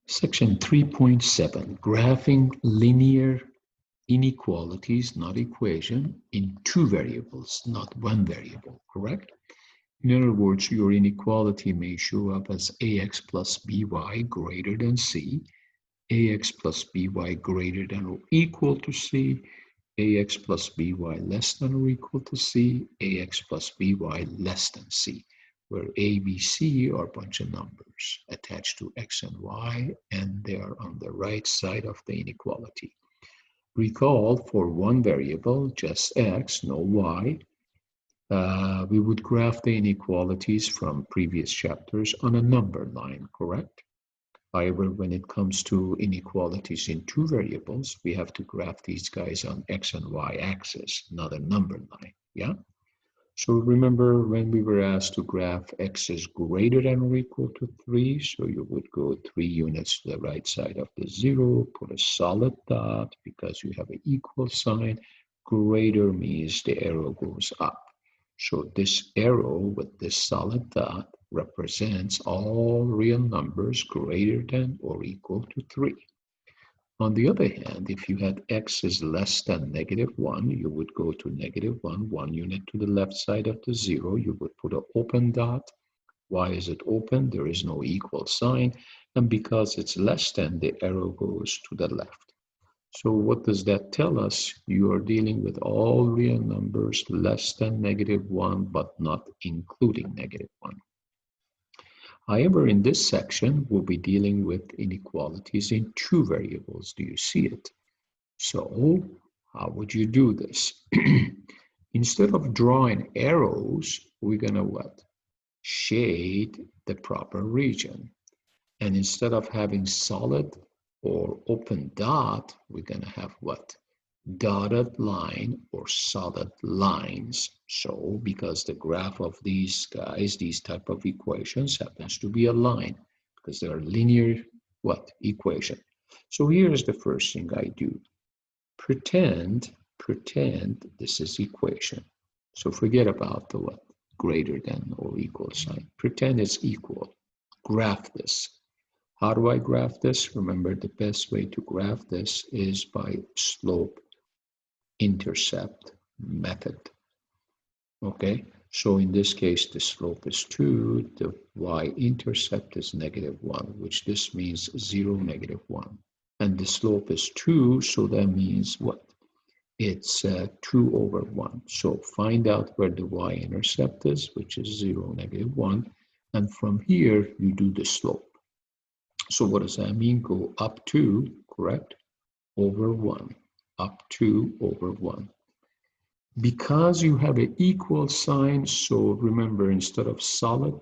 Section 3.7, graphing linear inequalities, not equation, in two variables, not one variable, correct? In other words, your inequality may show up as ax plus by greater than c, ax plus by greater than or equal to c, ax plus by less than or equal to c, ax plus by less than c, where a, b, c are a bunch of numbers attached to x and y, and they are on the right side of the inequality. Recall, for one variable, just x, no y, we would graph the inequalities from previous chapters on a number line, correct? However, when it comes to inequalities in two variables, we have to graph these guys on x and y axis, not a number line, yeah? So remember when we were asked to graph x is greater than or equal to 3, so you would go 3 units to the right side of the 0, put a solid dot because you have an equal sign. Greater means the arrow goes up. So this arrow with this solid dot represents all real numbers greater than or equal to 3. On the other hand, if you had x is less than -1, you would go to -1, 1 unit to the left side of the 0. You would put an open dot. Why is it open? There is no equal sign. And because it's less than, the arrow goes to the left. So what does that tell us? You are dealing with all real numbers less than -1, but not including -1. However, in this section, we'll be dealing with inequalities in two variables. Do you see it? So, how would you do this? Instead of drawing arrows, we're gonna what? Shade the proper region. And instead of having solid or open dot, we're gonna have what? Dotted line or solid lines. So because the graph of these guys, these type of equations happens to be a line because they are linear what? Equation. So here's the first thing I do. Pretend this is equation. So forget about the what? Greater than or equal sign. Pretend it's equal. Graph this. How do I graph this? Remember, the best way to graph this is by slope intercept method. Okay, so in this case, the slope is 2, the y-intercept is -1, which this means 0, -1. And the slope is 2, so that means what? It's 2 over 1. So find out where the y-intercept is, which is 0, -1. And from here, you do the slope. So what does that mean? Go up 2, correct? Over 1. Up 2 over 1. Because you have an equal sign, so remember, instead of solid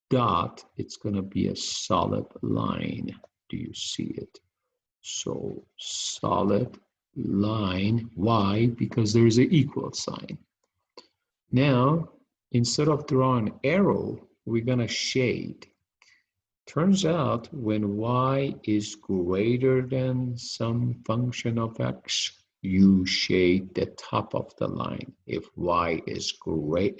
dot, it's going to be a solid line. Do you see it? So solid line. Why? Because there is an equal sign. Now, instead of drawing an arrow, we're going to shade. Turns out when y is greater than some function of x, you shade the top of the line. If y is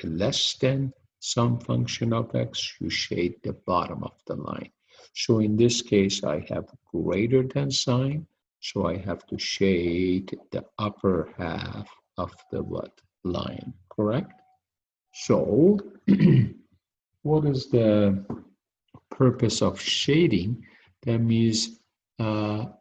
less than some function of x, you shade the bottom of the line. So in this case, I have greater than sign, so I have to shade the upper half of the what? Line, correct? So what is the purpose of shading? That means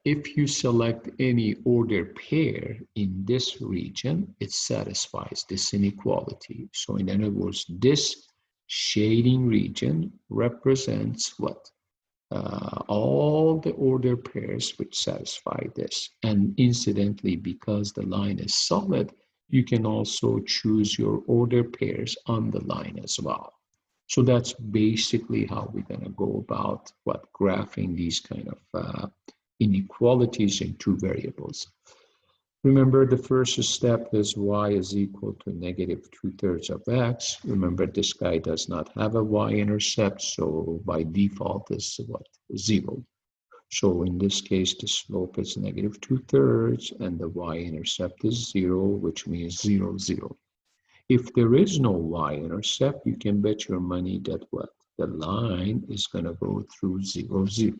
if you select any order pair in this region, it satisfies this inequality. So in other words, this shading region represents what? All the order pairs which satisfy this. And incidentally, because the line is solid, you can also choose your order pairs on the line as well. So that's basically how we're going to go about what? Graphing these kind of inequalities in two variables. Remember, the first step is y is equal to -2/3 of x. Remember, this guy does not have a y-intercept, so by default is what? 0. So in this case, the slope is -2/3 and the y-intercept is 0, which means 0, 0. If there is no y-intercept, you can bet your money that what? The line is going to go through 0, 0.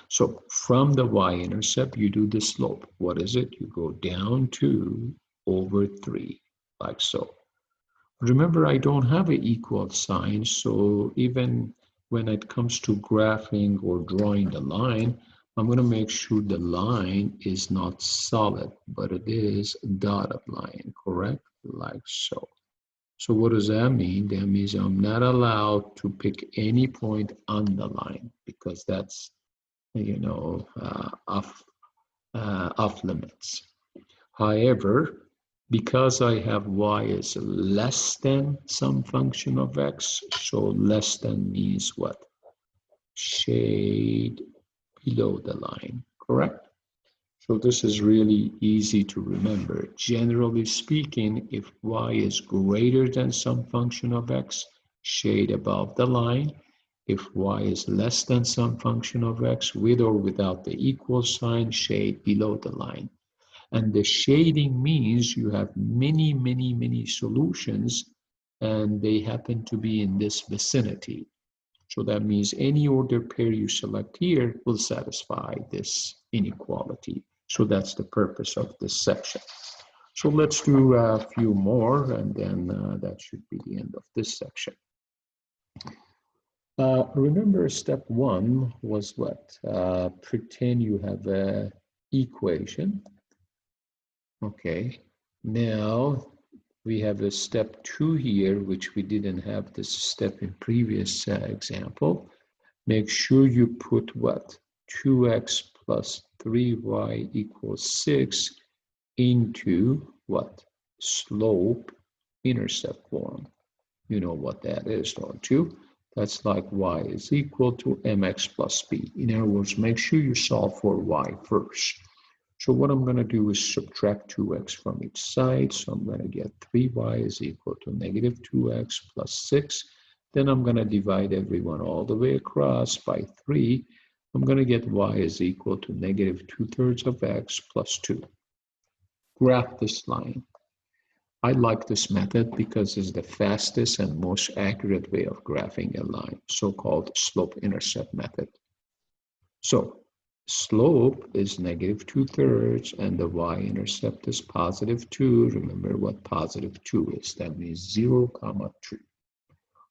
So from the y-intercept, you do the slope. What is it? You go down 2 over 3, like so. Remember, I don't have an equal sign, so even when it comes to graphing or drawing the line, I'm going to make sure the line is not solid, but it is a dotted line, correct? Like so. So what does that mean? That means I'm not allowed to pick any point on the line because that's, you know, off limits. However, because I have y is less than some function of x, so less than means what? Shade below the line, correct? So this is really easy to remember. Generally speaking, if y is greater than some function of x, shade above the line. If y is less than some function of x, with or without the equal sign, shade below the line. And the shading means you have many solutions, and they happen to be in this vicinity. So that means any order pair you select here will satisfy this inequality. So that's the purpose of this section. So let's do a few more, and then that should be the end of this section. Remember, step 1 was what? Pretend you have an equation. Okay, now we have a step 2 here, which we didn't have this step in previous example. Make sure you put what? 2x plus 3y equals 6 into what? Slope intercept form. You know what that is, don't you? That's like y is equal to mx plus b. In other words, make sure you solve for y first. So what I'm going to do is subtract 2x from each side. So I'm going to get 3y is equal to negative 2x plus 6. Then I'm going to divide everyone all the way across by 3. I'm going to get y is equal to negative 2/3 of x plus 2. Graph this line. I like this method because it's the fastest and most accurate way of graphing a line, so-called slope-intercept method. So slope is negative 2/3 and the y-intercept is positive 2. Remember what positive 2 is. That means 0, 2.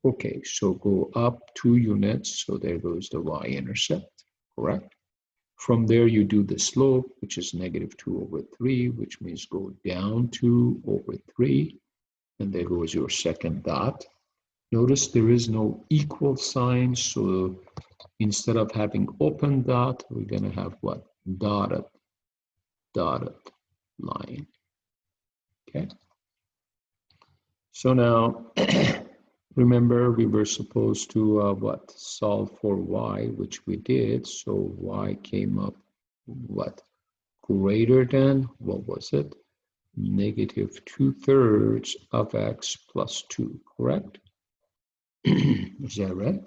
Okay, so go up 2 units. So there goes the y-intercept, correct? From there, you do the slope, which is negative 2 over 3, which means go down 2 over 3. And there goes your second dot. Notice there is no equal sign, so instead of having open dot, we're going to have what? Dotted line. Okay. So now, remember we were supposed to what? Solve for y, which we did. So y came up what? Greater than, what was it? Negative 2/3 of x plus 2, correct? Is that right?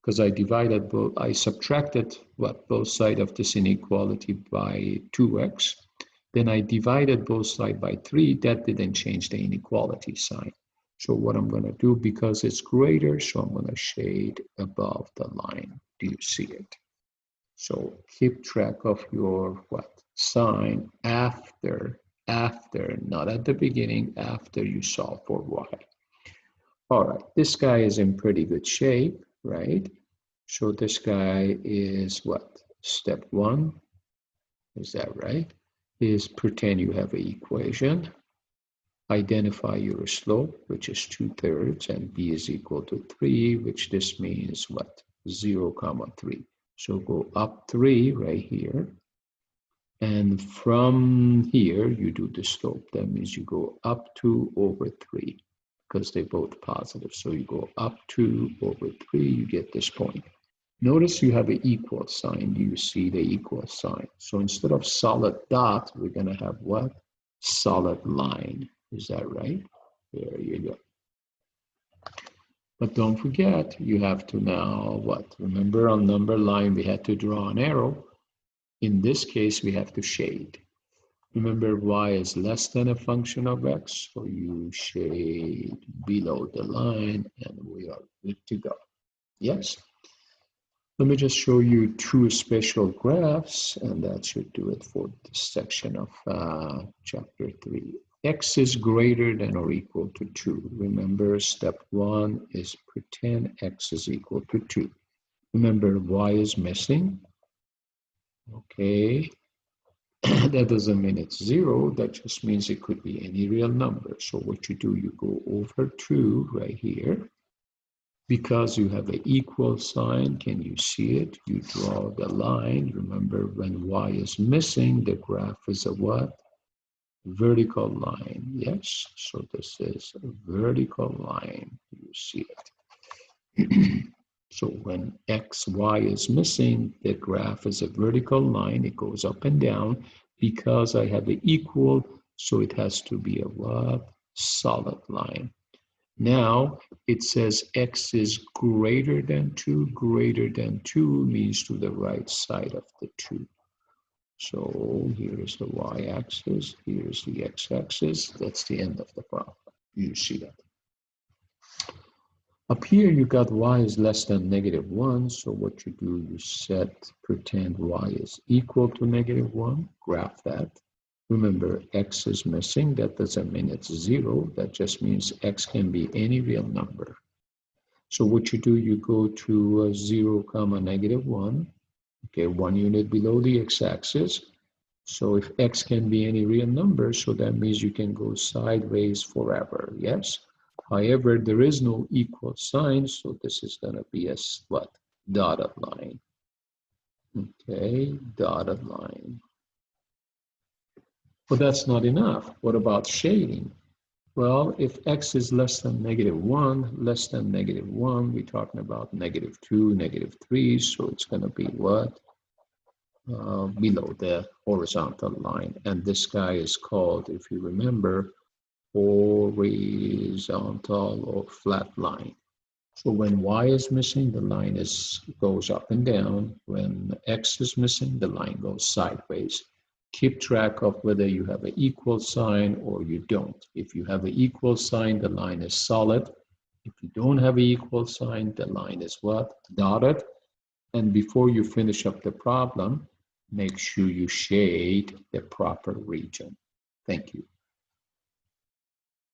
Because I divided both, I subtracted what? Both sides of this inequality by 2x. Then I divided both sides by 3. That didn't change the inequality sign. So what I'm going to do, because it's greater, so I'm going to shade above the line. Do you see it? So keep track of your what? Sign after, not at the beginning, after you solve for y. All right, this guy is in pretty good shape, right? So this guy is what? Step 1, is that right? Is pretend you have an equation. Identify your slope, which is 2/3, and b is equal to 3, which this means what? 0, 3. So go up 3 right here. And from here, you do the slope. That means you go up 2 over 3 because they're both positive. So you go up 2 over 3, you get this point. Notice you have an equal sign. Do you see the equal sign? So instead of solid dot, we're going to have what? Solid line. Is that right? There you go. But don't forget, you have to now what? Remember on number line, we had to draw an arrow. In this case, we have to shade. Remember, y is less than a function of x, so you shade below the line, and we are good to go. Yes? Let me just show you two special graphs, and that should do it for this section of chapter 3. X is greater than or equal to 2. Remember, step 1 is pretend X is equal to 2. Remember, Y is missing. Okay, that doesn't mean it's 0. That just means it could be any real number. So what you do, you go over 2 right here. Because you have an equal sign, can you see it? You draw the line. Remember, when Y is missing, the graph is a what? Vertical line. Yes, so this is a vertical line. You see it. So when X, Y is missing, the graph is a vertical line. It goes up and down. Because I have an equal, so it has to be a what? Solid line. Now it says X is greater than 2. Greater than 2 means to the right side of the 2. So here is the y-axis, here is the x-axis. That's the end of the problem. You see that. Up here you got y is less than -1. So what you do, you pretend y is equal to -1. Graph that. Remember, X is missing. That doesn't mean it's 0. That just means X can be any real number. So what you do, you go to 0, -1. Okay, 1 unit below the x-axis. So if X can be any real number, so that means you can go sideways forever, yes? However, there is no equal sign, so this is going to be a what? Dotted line. Okay, dotted line. But that's not enough. What about shading? Well, if X is less than -1, less than -1, we're talking about -2, -3, so it's going to be what? Below the horizontal line. And this guy is called, if you remember, horizontal or flat line. So when Y is missing, the line goes up and down. When X is missing, the line goes sideways. Keep track of whether you have an equal sign or you don't. If you have an equal sign, the line is solid. If you don't have an equal sign, the line is what? Dotted. And before you finish up the problem, make sure you shade the proper region. Thank you.